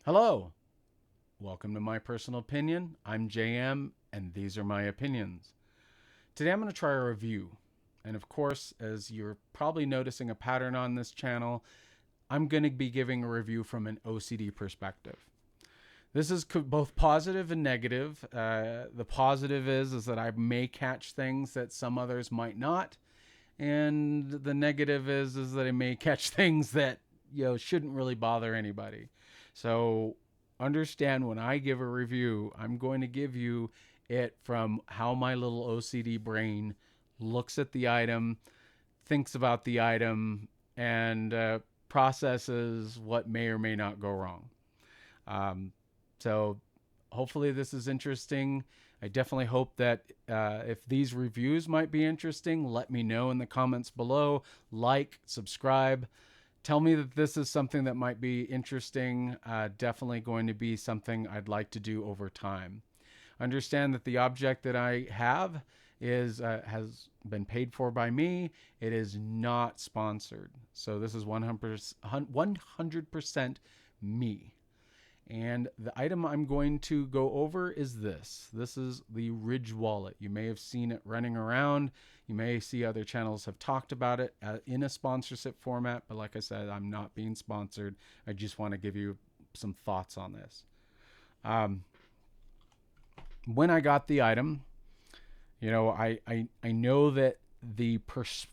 Hello, welcome to My Personal Opinion. I'm JM, and these are my opinions. Today I'm going to try a review. And of course, as you're probably noticing a pattern on this channel, I'm going to be giving a review from an OCD perspective. This is both positive and negative. The positive is that I may catch things that some others might not, and the negative is that I may catch things that shouldn't really bother anybody. So understand when I give a review, I'm going to give you it from how my little OCD brain looks at the item, thinks about the item, and processes what may or may not go wrong. Um, so hopefully this is interesting. I definitely hope that if these reviews might be interesting, let me know in the comments below. Like, subscribe. Tell me that this is something that might be interesting. Definitely going to be something I'd like to do over time. Understand that the object that I have is has been paid for by me. It is not sponsored. So this is 100% me. And the item I'm going to go over is this. This is the Ridge wallet. You may have seen it running around. You may see other channels have talked about it in a sponsorship format. But like I said, I'm not being sponsored. I just want to give you some thoughts on this. Um, when I got the item, I know that the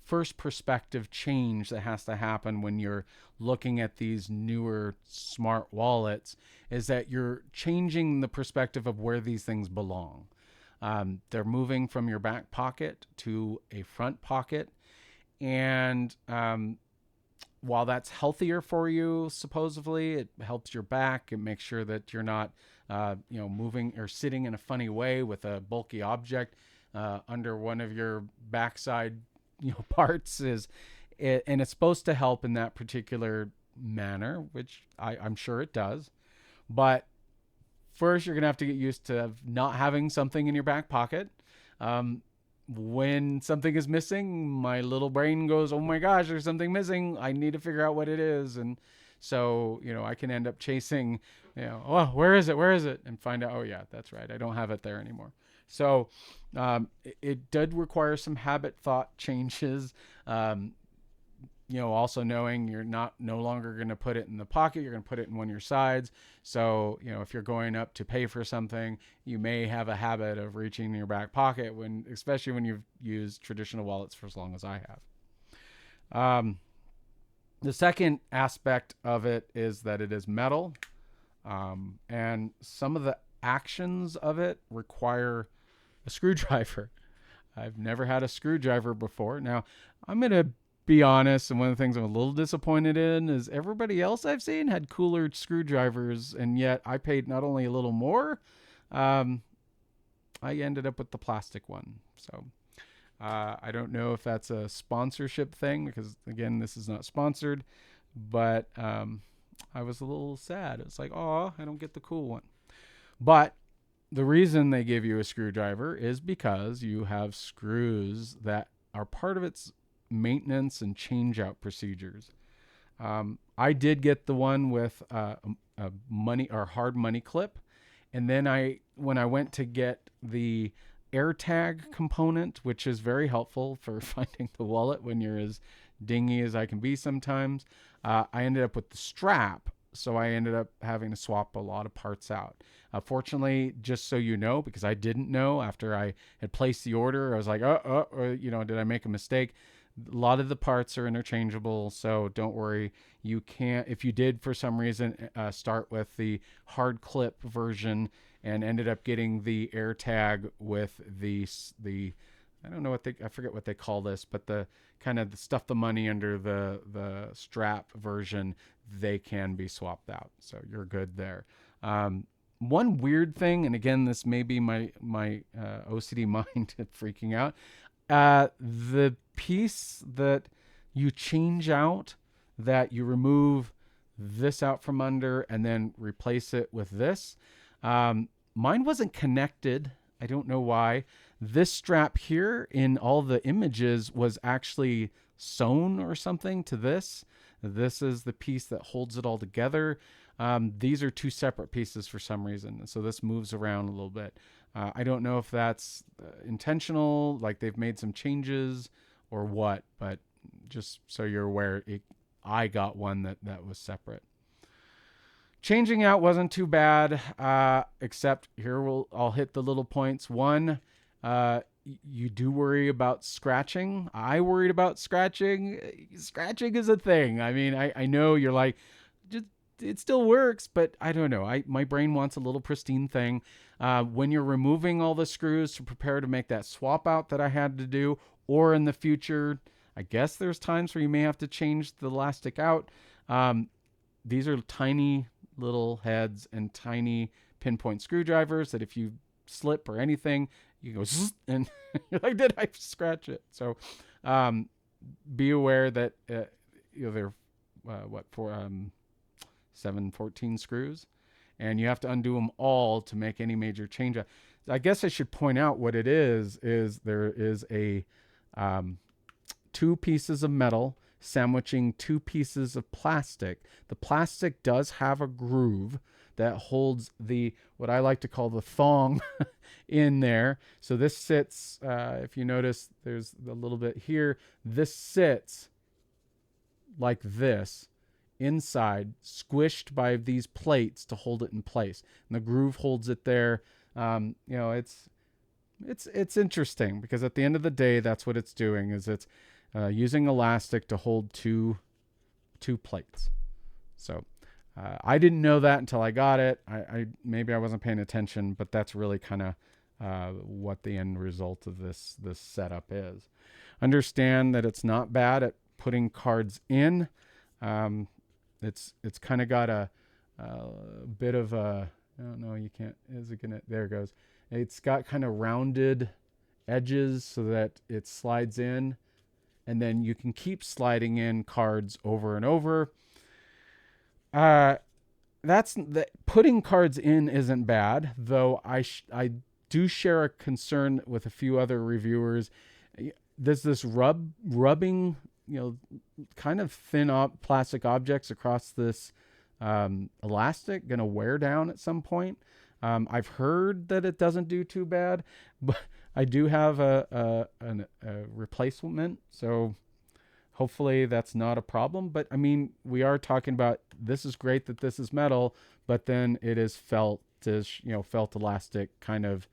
first perspective change that has to happen when you're looking at these newer smart wallets is that you're changing the perspective of where these things belong. They're moving from your back pocket to a front pocket. And while that's healthier for you, supposedly, it helps your back. It makes sure that you're not, moving or sitting in a funny way with a bulky object under one of your backside, parts and it's supposed to help in that particular manner, which I'm sure it does. But first, you're gonna have to get used to not having something in your back pocket. Um, when something is missing, my little brain goes, "Oh my gosh, there's something missing. I need to figure out what it is." And so, I can end up chasing, "Oh, where is it? Where is it?" And find out, "Oh yeah, that's right. I don't have it there anymore." So, it did require some habit thought changes. Also knowing you're no longer going to put it in the pocket, you're going to put it in one of your sides. So, if you're going up to pay for something, you may have a habit of reaching in your back pocket especially when you've used traditional wallets for as long as I have. The second aspect of it is that it is metal, and some of the actions of it require a screwdriver. I've never had a screwdriver before. Now, I'm going to be honest, and one of the things I'm a little disappointed in is everybody else I've seen had cooler screwdrivers, and yet I paid not only a little more, um, I ended up with the plastic one. So I don't know if that's a sponsorship thing because, again, this is not sponsored, but I was a little sad. It's like, oh, I don't get the cool one. But the reason they give you a screwdriver is because you have screws that are part of its maintenance and change out procedures. I did get the one with a money or hard money clip, and then when I went to get the AirTag component, which is very helpful for finding the wallet when you're as dingy as I can be sometimes, I ended up with the strap. So I ended up having to swap a lot of parts out. Fortunately, just so you know, because I didn't know after I had placed the order, I was like, did I make a mistake? A lot of the parts are interchangeable, so don't worry. You can't, if you did for some reason start with the hard clip version and ended up getting the AirTag with the I don't know I forget what they call this, but the kind of stuff the money under the strap version, they can be swapped out. So you're good there. One weird thing, and again, this may be my OCD mind freaking out. The piece that you change out, that you remove this out from under and then replace it with this. Mine wasn't connected. I don't know why. This strap here in all the images was actually sewn or something to this. This is the piece that holds it all together. These are two separate pieces for some reason. So this moves around a little bit. I don't know if that's intentional, like they've made some changes or what, but just so you're aware, I got one that was separate. Changing out wasn't too bad, except here I'll hit the little points. One, you do worry about scratching. I worried about scratching. Scratching is a thing. I mean, I know you're like, just it still works, but I don't know. My brain wants a little pristine thing. When you're removing all the screws to prepare to make that swap out that I had to do, or in the future, I guess there's times where you may have to change the elastic out. These are tiny little heads and tiny pinpoint screwdrivers that if you slip or anything, you go zzz, and you're like, did I scratch it? So be aware that they're 714 screws, and you have to undo them all to make any major change. I guess I should point out what it is there is a two pieces of metal sandwiching two pieces of plastic. The plastic does have a groove that holds what I like to call the thong in there. So this sits, if you notice, there's a little bit here. This sits like this inside, squished by these plates to hold it in place. And the groove holds it there. It's interesting because at the end of the day, that's what it's doing, is it's using elastic to hold two plates. So I didn't know that until I got it. Maybe I wasn't paying attention, but that's really kind of what the end result of this setup is. Understand that it's not bad at putting cards in. It's kind of got a bit of a, I don't know, you can't, is it gonna, there it goes. It's got kind of rounded edges so that it slides in, and then you can keep sliding in cards over and over. Putting cards in isn't bad, though I do share a concern with a few other reviewers. There's this rubbing, kind of thin plastic objects across this elastic going to wear down at some point. I've heard that it doesn't do too bad, but I do have a replacement, so hopefully that's not a problem. But I mean, we are talking about, this is great that this is metal, but then it is felt elastic kind of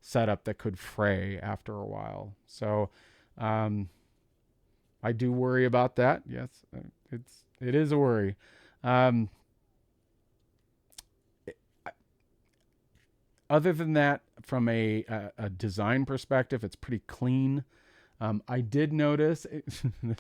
setup that could fray after a while. So I do worry about that. Yes, it is a worry. Other than that, from a design perspective, it's pretty clean. I did notice that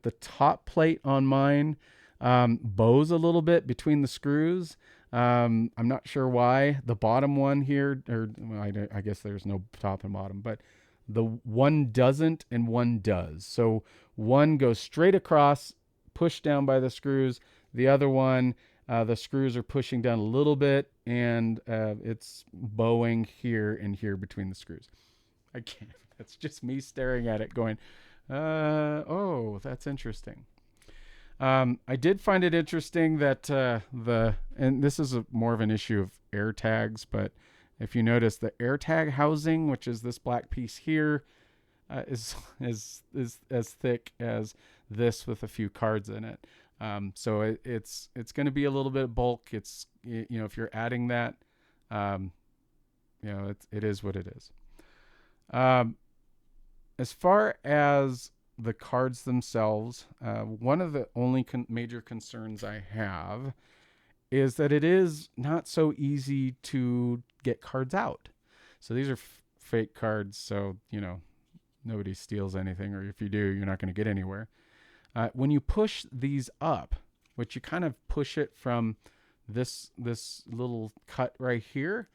the top plate on mine bows a little bit between the screws. I'm not sure why. The bottom one here, I guess there's no top and bottom, but the one doesn't and one does. So one goes straight across, pushed down by the screws. The other one, the screws are pushing down a little bit, and it's bowing here and here between the screws. I can't. That's just me staring at it going, oh, that's interesting. I did find it interesting that and this is more of an issue of air tags, but if you notice, the air tag housing, which is this black piece here, is as thick as this with a few cards in it. So it's going to be a little bit of bulk. It's, if you're adding that, it is what it is. As far as the cards themselves, one of the only major concerns I have is that it is not so easy to get cards out. So these are fake cards, so nobody steals anything, or if you do, you're not going to get anywhere. When you push these up, which you kind of push it from this little cut right here,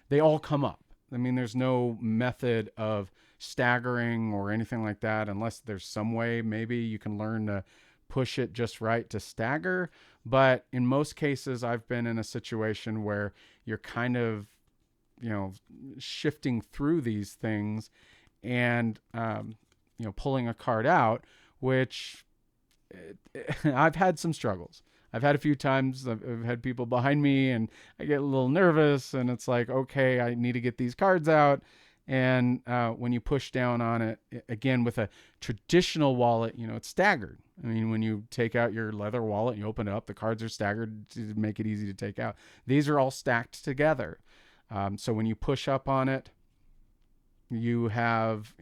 they all come up. I mean, there's no method of staggering or anything like that, unless there's some way maybe you can learn to push it just right to stagger. But in most cases, I've been in a situation where you're kind of, shifting through these things and, pulling a card out, which I've had some struggles. I've had a few times. I've had people behind me, and I get a little nervous, and it's like, okay, I need to get these cards out. And when you push down on it, again, with a traditional wallet, it's staggered. I mean, when you take out your leather wallet and you open it up, the cards are staggered to make it easy to take out. These are all stacked together. So when you push up on it, you have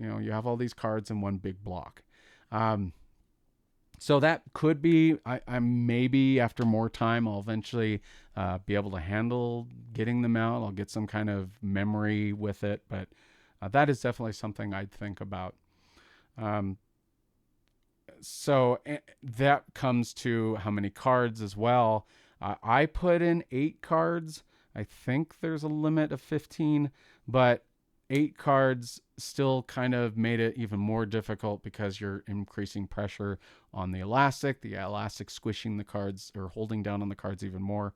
all these cards in one big block. So that could be, I maybe after more time, I'll eventually be able to handle getting them out. I'll get some kind of memory with it, but that is definitely something I'd think about. So that comes to how many cards as well. I put in 8 cards. I think there's a limit of 15, but 8 cards still kind of made it even more difficult because you're increasing pressure on the elastic squishing the cards or holding down on the cards even more.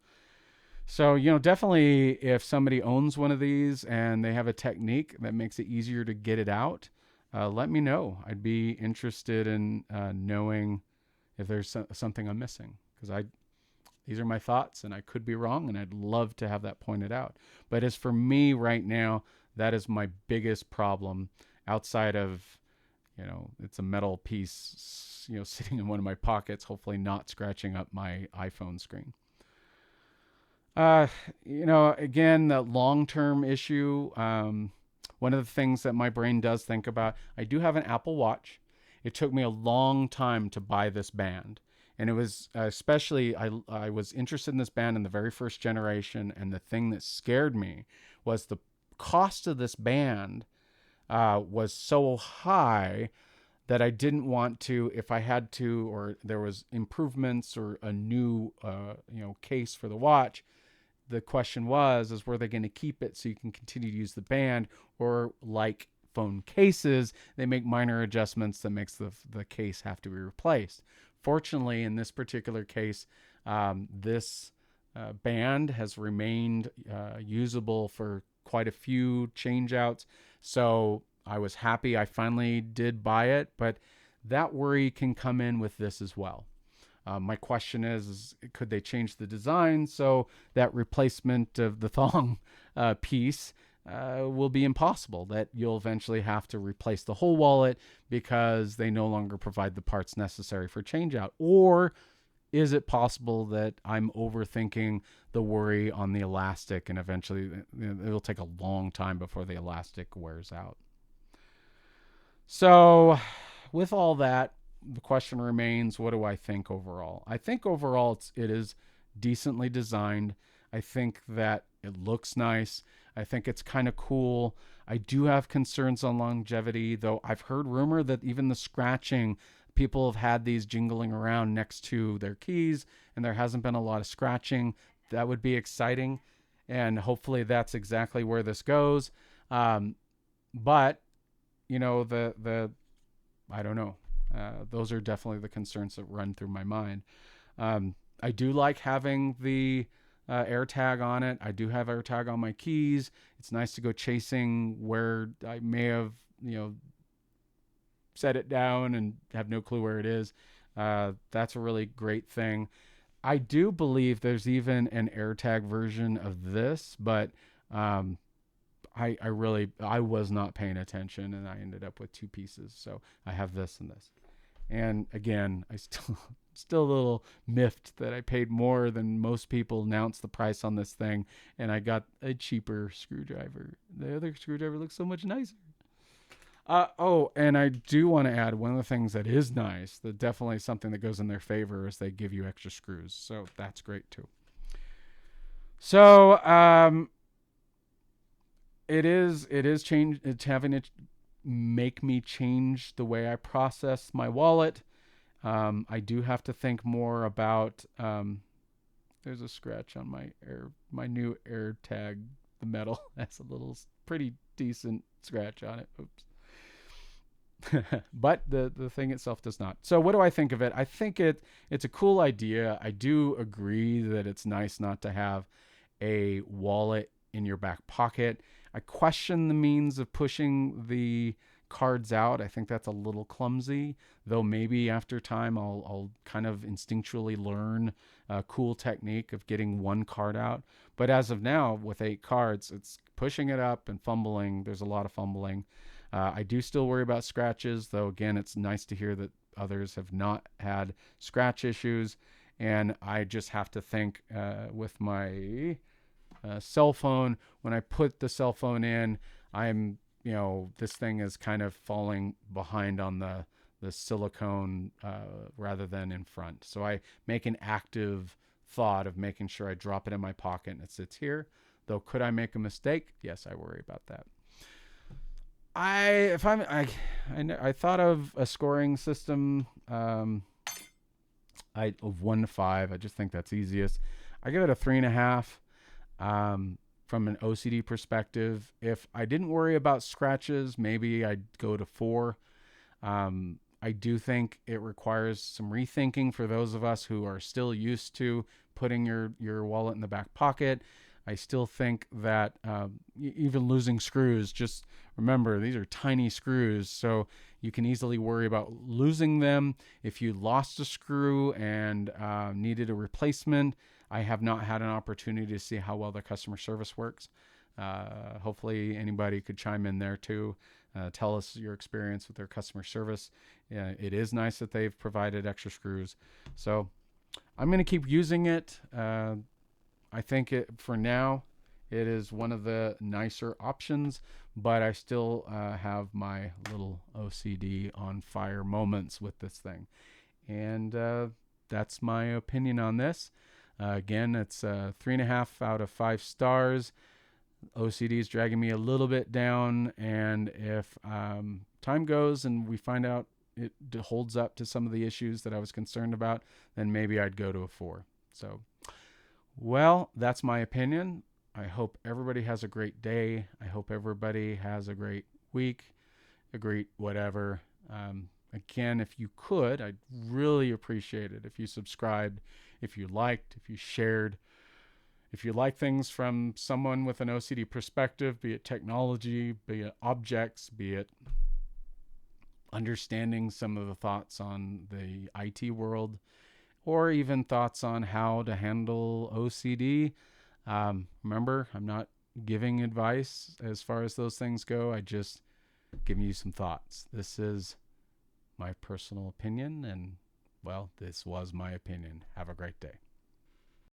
So, definitely if somebody owns one of these and they have a technique that makes it easier to get it out, let me know. I'd be interested in knowing if there's something I'm missing, because these are my thoughts and I could be wrong, and I'd love to have that pointed out. But as for me right now, that is my biggest problem outside of, it's a metal piece, sitting in one of my pockets, hopefully not scratching up my iPhone screen. Again, the long-term issue, one of the things that my brain does think about, I do have an Apple Watch. It took me a long time to buy this band. And it was especially, I was interested in this band in the very first generation. And the thing that scared me was the cost of this band was so high that I didn't want to, if I had to, or there was improvements or a new, case for the watch. The question is were they going to keep it so you can continue to use the band, or like phone cases, they make minor adjustments that makes the case have to be replaced. Fortunately, in this particular case, this band has remained usable for quite a few change outs. So I was happy I finally did buy it, but that worry can come in with this as well. My question is, could they change the design so that replacement of the thong piece will be impossible, that you'll eventually have to replace the whole wallet because they no longer provide the parts necessary for change out? Or is it possible that I'm overthinking the worry on the elastic and eventually it'll take a long time before the elastic wears out? So with all that, the question remains, what do I think overall? I think overall it is decently designed. I think that it looks nice. I think it's kind of cool. I do have concerns on longevity, though I've heard rumor that even the scratching, people have had these jingling around next to their keys and there hasn't been a lot of scratching. That would be exciting. And hopefully that's exactly where this goes. But, I don't know. Those are definitely the concerns that run through my mind. I do like having the AirTag on it. I do have AirTag on my keys. It's nice to go chasing where I may have, set it down and have no clue where it is. That's a really great thing. I do believe there's even an AirTag version of this, but I was not paying attention and I ended up with 2 pieces. So I have this and this. And again, I still a little miffed that I paid more than most people announced the price on this thing, and I got a cheaper screwdriver. The other screwdriver looks so much nicer. And I do want to add one of the things that is nice, that definitely something that goes in their favor, is they give you extra screws. So that's great too. So it is change. It's having it make me change the way I process my wallet. I do have to think more about, there's a scratch on my new AirTag, the metal has a little pretty decent scratch on it. Oops. But the thing itself does not. So what do I think of it? I think it's a cool idea. I do agree that it's nice not to have a wallet in your back pocket. I question the means of pushing the cards out. I think that's a little clumsy, though maybe after time I'll kind of instinctually learn a cool technique of getting one card out. But as of now, with 8 cards, it's pushing it up and fumbling. There's a lot of fumbling. I do still worry about scratches, though again, it's nice to hear that others have not had scratch issues. And I just have to think with my cell phone, when I put the cell phone in, I'm, this thing is kind of falling behind on the silicone rather than in front. So I make an active thought of making sure I drop it in my pocket and it sits here. Though, could I make a mistake? Yes, I worry about that. I thought of a scoring system of 1 to 5. I just think that's easiest. I give it a 3.5. From an OCD perspective, if I didn't worry about scratches, maybe I'd go to 4. I do think it requires some rethinking for those of us who are still used to putting your wallet in the back pocket. I still think that even losing screws, just remember, these are tiny screws, so you can easily worry about losing them. If you lost a screw and needed a replacement, I have not had an opportunity to see how well their customer service works. Hopefully anybody could chime in there too. Tell us your experience with their customer service. It is nice that they've provided extra screws. So I'm going to keep using it. I think for now, it is one of the nicer options, but I still have my little OCD on fire moments with this thing. And that's my opinion on this. Again, it's 3.5 out of 5 stars. OCD is dragging me a little bit down, and if time goes and we find out it holds up to some of the issues that I was concerned about, then maybe I'd go to a 4. So, well, that's my opinion. I hope everybody has a great day. I hope everybody has a great week, a great whatever. Again, if you could, I'd really appreciate it if you subscribed, if you liked, if you shared. If you like things from someone with an OCD perspective, be it technology, be it objects, be it understanding some of the thoughts on the IT world, or even thoughts on how to handle OCD. Remember, I'm not giving advice as far as those things go. I just giving you some thoughts. This is my personal opinion, and well, this was my opinion. Have a great day.